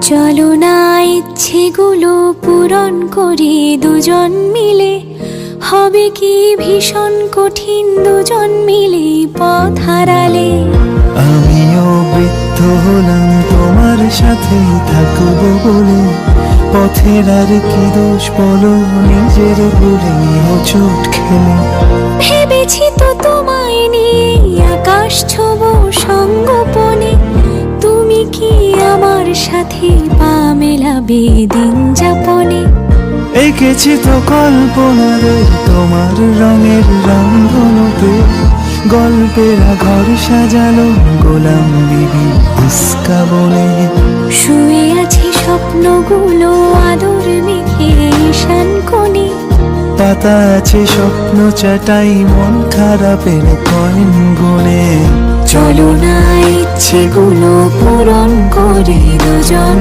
চলো না ইচ্ছেগুলো পূরণ করি দুজন মিলে, হবে কি ভীষণ কঠিন দুজন মিলে পথ হারালে। আমিও বৃদ্ধ হলাম তোমার সাথেই থাকবো বলে, পথের আর কি দোষ বলো নিজের ভুলে হোঁচট খেলে। ভেবেছি তো তোমায় নিয়ে আকাশ ছোবো সঙ্গোপনে, তুমি কি আমার সাথে পা মেলাবে দিন যাপনে। এঁকেছি তো কল্পনারে তোমার রঙের রংধনুতে, গল্পেরা ঘর সাজালো গোলাম বিবি উস্কা বলে। শুয়ে আছি স্বপ্নগুলো আদর মেখে ঈশান কোণে, পাতা আছে স্বপ্ন চাটাই মন খারাপের কয়েন গুনে। চলো না ইচ্ছেগুলো পূরণ করি দুজন